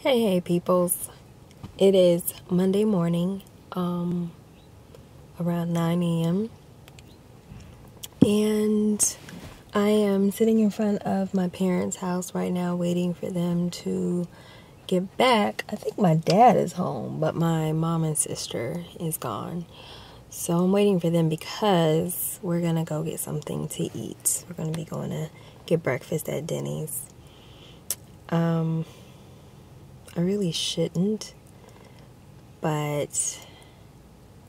Hey peoples. It is Monday morning, around 9 a.m. and I am sitting in front of my parents' house right now waiting for them to get back. I think my dad is home, but my mom and sister is gone. So I'm waiting for them because we're gonna go get something to eat. We're gonna be going to get breakfast at Denny's. I really shouldn't, but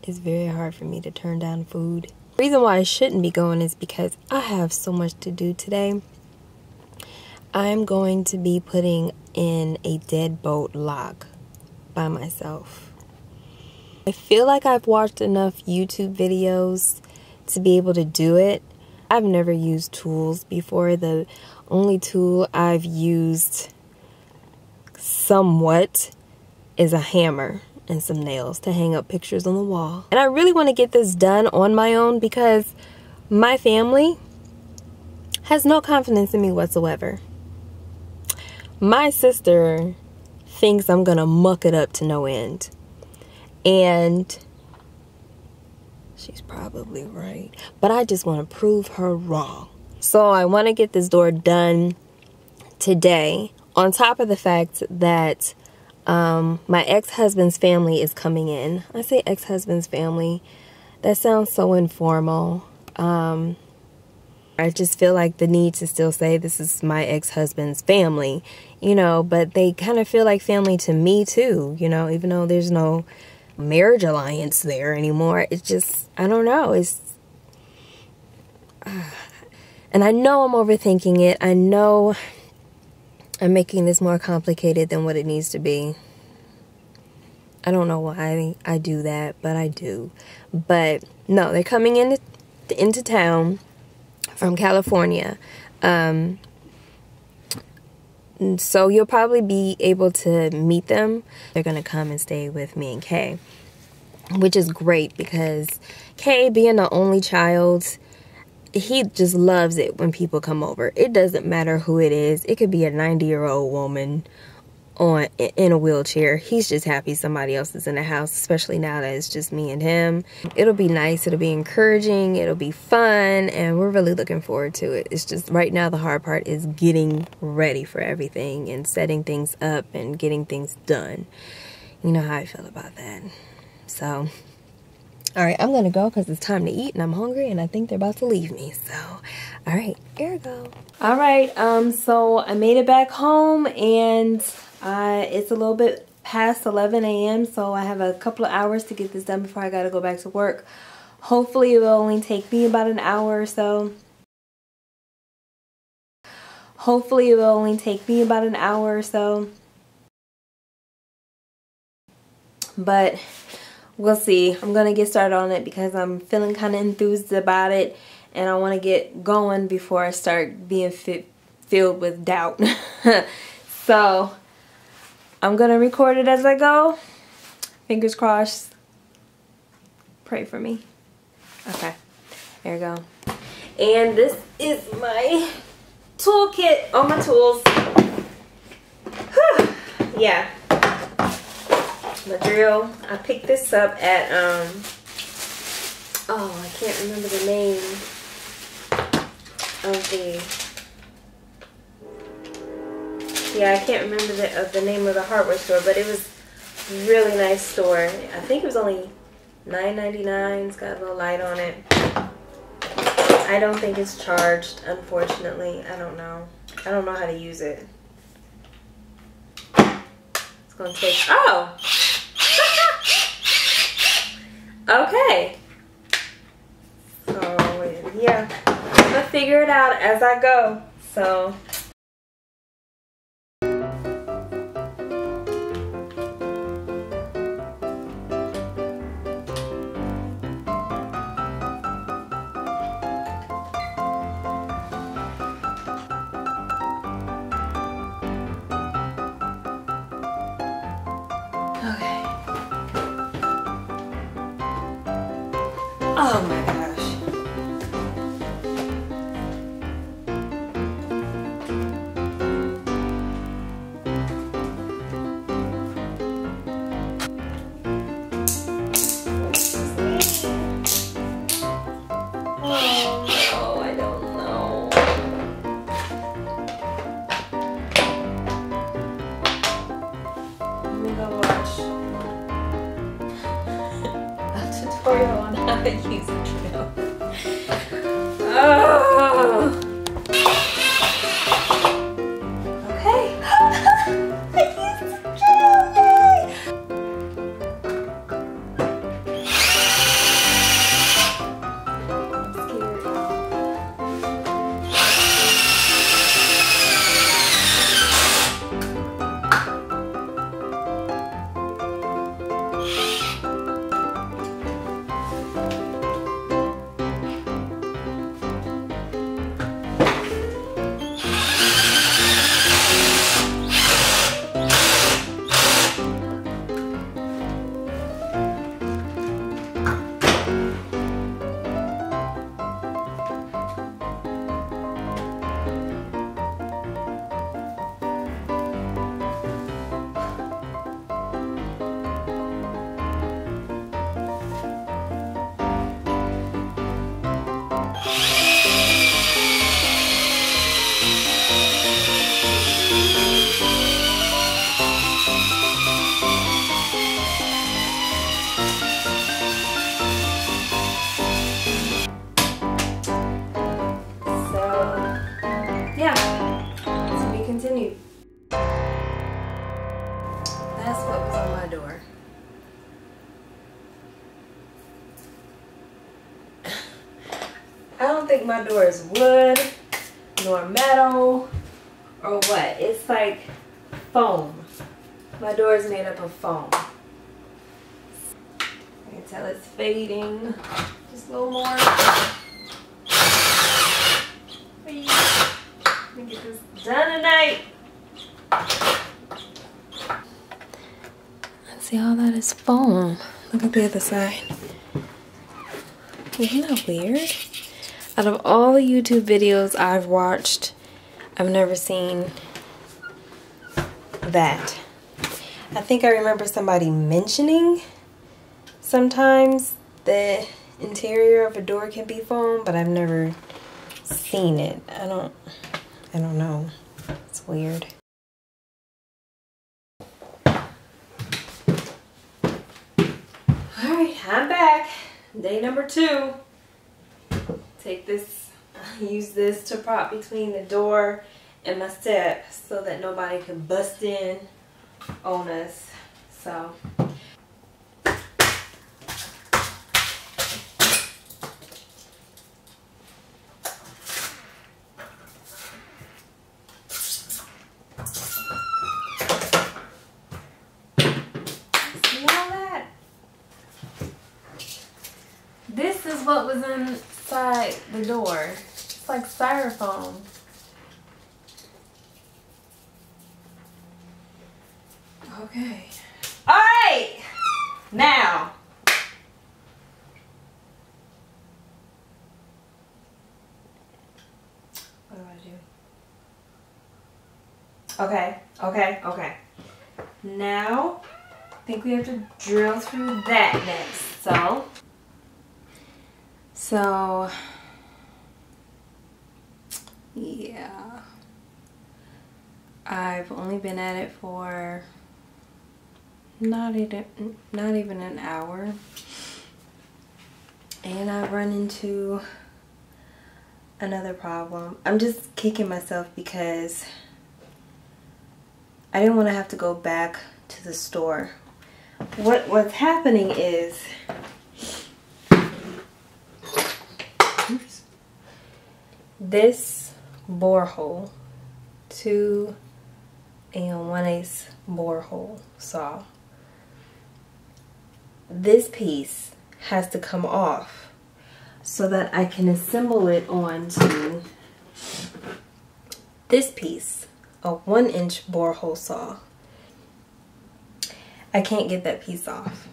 it's very hard for me to turn down food. The reason why I shouldn't be going is because I have so much to do today. I'm going to be putting in a deadbolt lock by myself. I feel like I've watched enough YouTube videos to be able to do it. I've never used tools before. The only tool I've used somewhat is a hammer and some nails to hang up pictures on the wall. And I really want to get this done on my own because my family has no confidence in me whatsoever. My sister thinks I'm gonna muck it up to no end, and she's probably right, but I just want to prove her wrong. So I want to get this door done today, on top of the fact that my ex-husband's family is coming in. I say ex-husband's family. That sounds so informal. I just feel like the need to still say this is my ex-husband's family, you know, but they kind of feel like family to me too, you know, even though there's no marriage alliance there anymore. It's just, I don't know. It's, and I know I'm overthinking it. I know I'm making this more complicated than what it needs to be. I don't know why I do that, but I do. But no, they're coming into town from California. So you'll probably be able to meet them. They're going to come and stay with me and Kay, which is great because Kay, being the only child, he just loves it when people come over. It doesn't matter who it is. It could be a 90-year-old woman in a wheelchair. He's just happy somebody else is in the house, especially now that it's just me and him. It'll be nice. It'll be encouraging. It'll be fun, and we're really looking forward to it. It's just right now the hard part is getting ready for everything and setting things up and getting things done. You know how I feel about that. So all right, I'm gonna go because it's time to eat and I'm hungry and I think they're about to leave me. So, all right, here we go. All right, so I made it back home and it's a little bit past 11 a.m. So I have a couple of hours to get this done before I gotta go back to work. Hopefully it will only take me about an hour or so. Hopefully it will only take me about an hour or so. But we'll see. I'm going to get started on it because I'm feeling kind of enthused about it. And I want to get going before I start being filled with doubt. So I'm going to record it as I go. Fingers crossed. Pray for me. Okay. There we go. And this is my toolkit. All my tools. Whew. Yeah. The drill. I picked this up at oh, I can't remember the name of the, yeah, I can't remember the name of the hardware store, but it was a really nice store. I think it was only $9.99. It's got a little light on it. I don't think it's charged, unfortunately. I don't know how to use it. It's gonna take, oh! Okay. So, yeah. I'm gonna figure it out as I go. So. Oh my gosh. tutorial on how to use a drill. Oh. Okay. I used the drill, yay! I'm scared. Yeah, to be continued. That's what was on my door. I don't think my door is wood, nor metal, or what. It's like foam. My door is made up of foam. I can tell it's fading. Just a little more. Let me get this done tonight. See, all that is foam. Look at the other side. Isn't that weird? Out of all the YouTube videos I've watched, I've never seen that. I think I remember somebody mentioning sometimes the interior of a door can be foam, but I've never seen it. I don't know. It's weird. Alright, I'm back. Day number 2. Take this, use this to prop between the door and my step so that nobody can bust in on us. So this is what was inside the door. It's like styrofoam. Okay. Alright! Now. What do I do? Okay. Now, I think we have to drill through that next. So, yeah, I've only been at it for not even an hour, and I've run into another problem. I'm just kicking myself because I didn't want to have to go back to the store. What's happening is, this borehole, 2 1/8 borehole saw, this piece has to come off so that I can assemble it onto this piece, a 1-inch borehole saw. I can't get that piece off.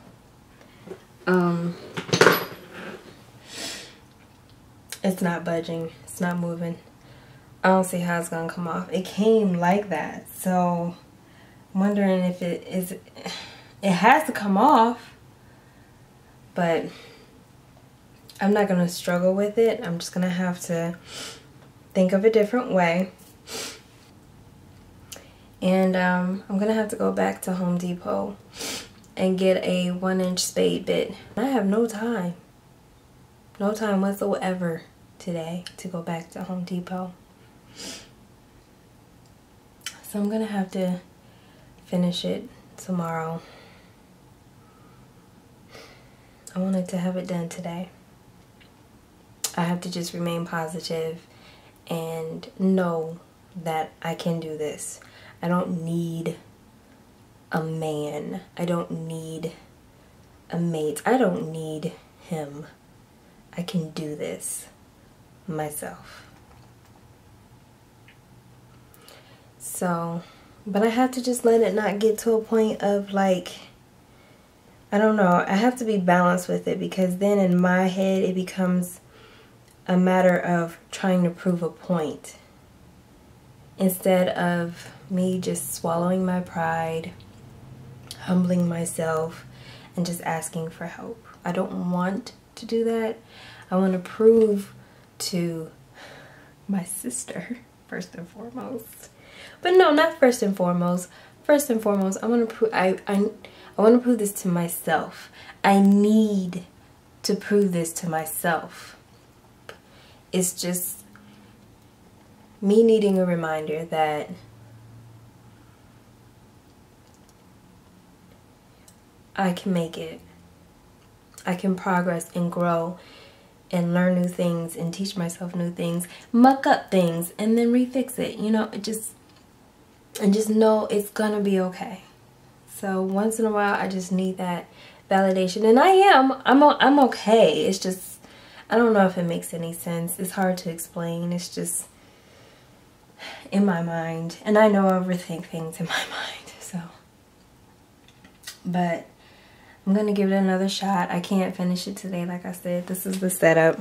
It's not budging. It's not moving. I don't see how it's gonna come off. It came like that, so I'm wondering if it has to come off, but I'm not gonna struggle with it. I'm just gonna have to think of a different way. And I'm gonna have to go back to Home Depot and get a 1-inch spade bit. I have no time whatsoever today to go back to Home Depot. So I'm gonna have to finish it tomorrow. I wanted to have it done today. I have to just remain positive and know that I can do this. I don't need a man. I don't need a mate. I don't need him. I can do this myself. So, but I have to just let it not get to a point of like, I don't know, I have to be balanced with it, because then in my head it becomes a matter of trying to prove a point instead of me just swallowing my pride, humbling myself, and just asking for help. I don't want to do that. I want to prove to my sister, first and foremost. But no, not first and foremost. First and foremost, I want to prove I want to prove this to myself. I need to prove this to myself. It's just me needing a reminder that I can make it. I can progress and grow and learn new things and teach myself new things, muck up things and then refix it. You know, and just know it's gonna be okay. So once in a while, I just need that validation, and I'm okay. It's just, I don't know if it makes any sense. It's hard to explain. It's just in my mind, and I know I overthink things in my mind. So, but I'm gonna give it another shot. I can't finish it today, like I said. This is the setup,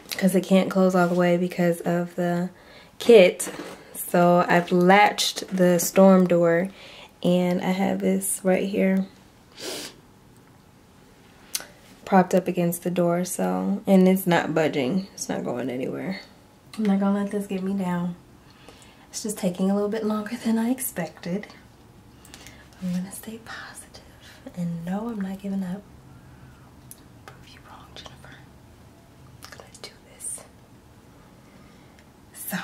because it can't close all the way because of the kit. So I've latched the storm door, and I have this right here propped up against the door. So, and it's not budging. It's not going anywhere. I'm not gonna let this get me down. It's just taking a little bit longer than I expected. I'm gonna stay positive and no, I'm not giving up. Prove you wrong, Jennifer. I'm gonna do this. So,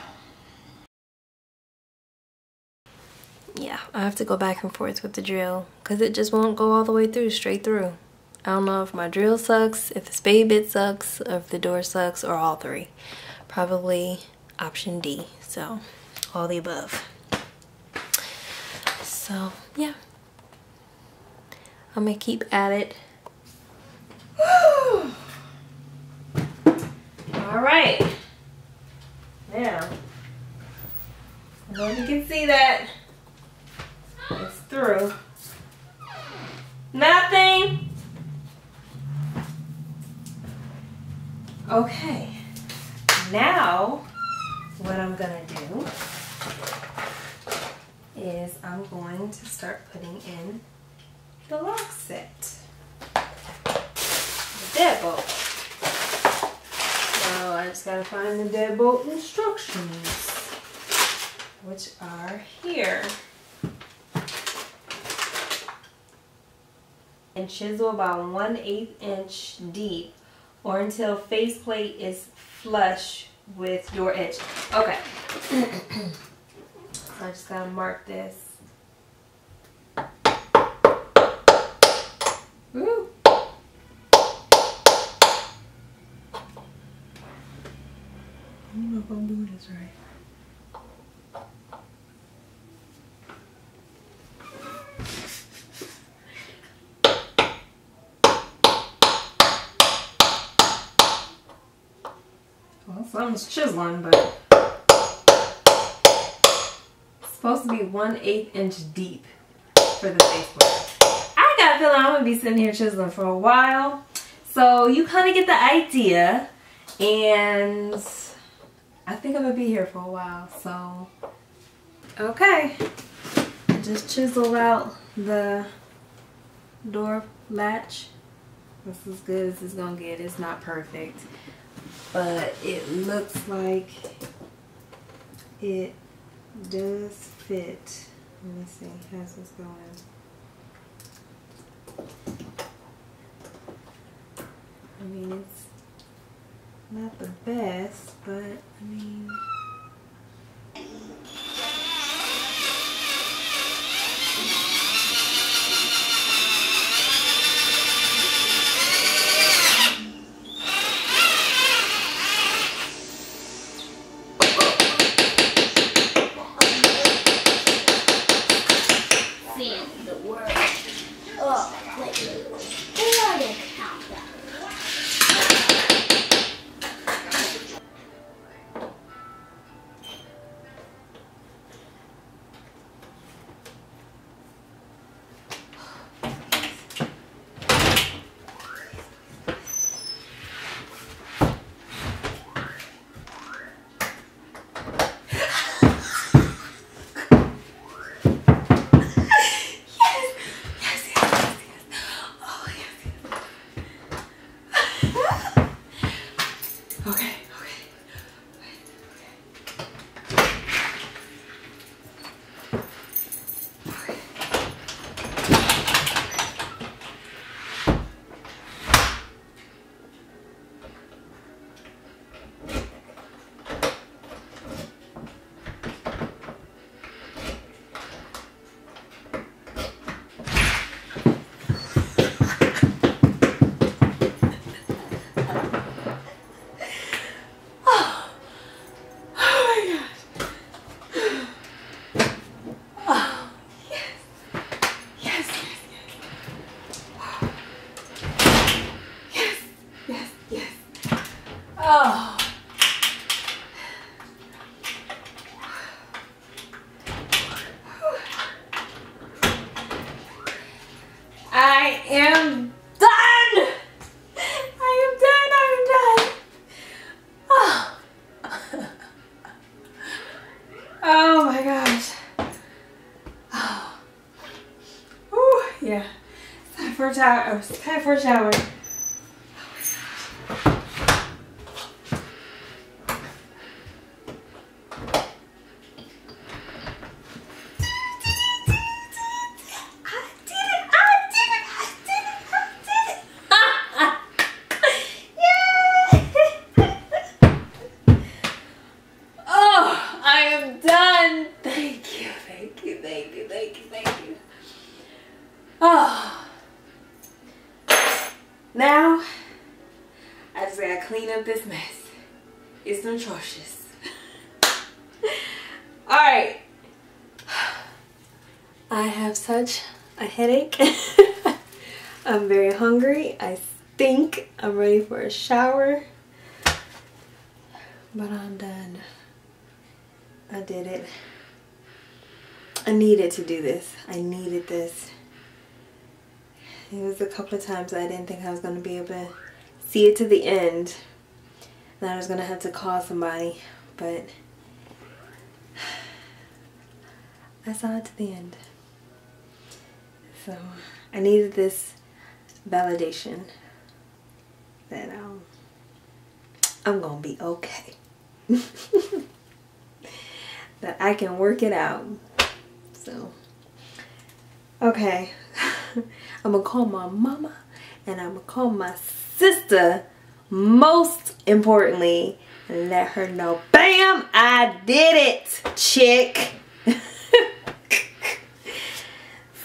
yeah, I have to go back and forth with the drill because it just won't go all the way through, straight through. I don't know if my drill sucks, if the spade bit sucks, or if the door sucks, or all three. Probably option D. So, all the above. So, yeah. I'm gonna keep at it. Woo! Alright. Now, I don't know if you can see that. It's through. Nothing. Okay. Now, what I'm gonna do is I'm going to start putting in the lock set, the deadbolt. So I just gotta find the deadbolt instructions, which are here. And chisel about 1/8 inch deep, or until faceplate is flush with door edge. Okay. So I just gotta mark this. Woo. I don't know if I'm doing this right. Well, something's chiseling, but it's supposed to be 1/8 inch deep for the faceplate. I got a feeling I'm gonna be sitting here chiseling for a while, so you kind of get the idea, and I think I'm gonna be here for a while. So, okay, just chisel out the door latch. This is as good as it's gonna get. It's not perfect, but it looks like it does fit. Let me see, how's this going? I mean, it's not the best, but I mean... Oh. I am done. I am done. Oh. Oh my gosh. Oh. Ooh, yeah. It's time for a shower. It's time for a shower. Oh, now I just gotta clean up this mess. It's atrocious. All right, I have such a headache. I'm very hungry. I stink. I'm ready for a shower, but I'm done. I did it. I needed to do this. I needed this. It was a couple of times I didn't think I was going to be able to see it to the end. And I was going to have to call somebody. But I saw it to the end. So I needed this validation that I'm going to be okay. That I can work it out. So, okay. I'm gonna call my mama and I'm gonna call my sister, most importantly, and let her know, bam, I did it, chick.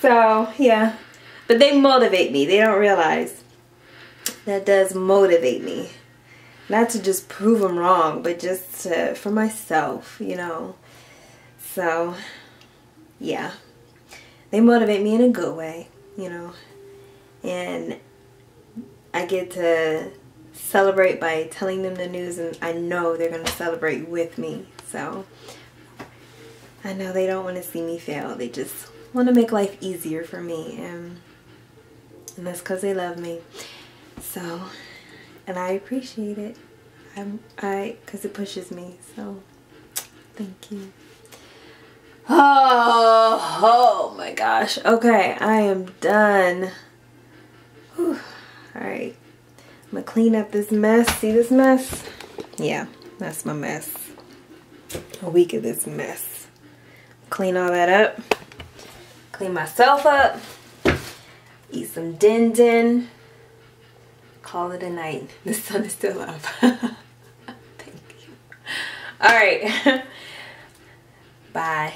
So, yeah. But they motivate me. They don't realize that does motivate me. Not to just prove them wrong, but just for myself, you know. So, yeah. They motivate me in a good way, you know. And I get to celebrate by telling them the news, and I know they're going to celebrate with me. So, I know they don't want to see me fail. They just want to make life easier for me. And that's because they love me. So, and I appreciate it. Because it pushes me. So, thank you. Oh my gosh. Okay, I am done. Whew. Alright. I'm going to clean up this mess. See this mess? Yeah, that's my mess. A week of this mess. Clean all that up. Clean myself up. Eat some din din. call it a night. The sun is still up. Thank you. All right. Bye.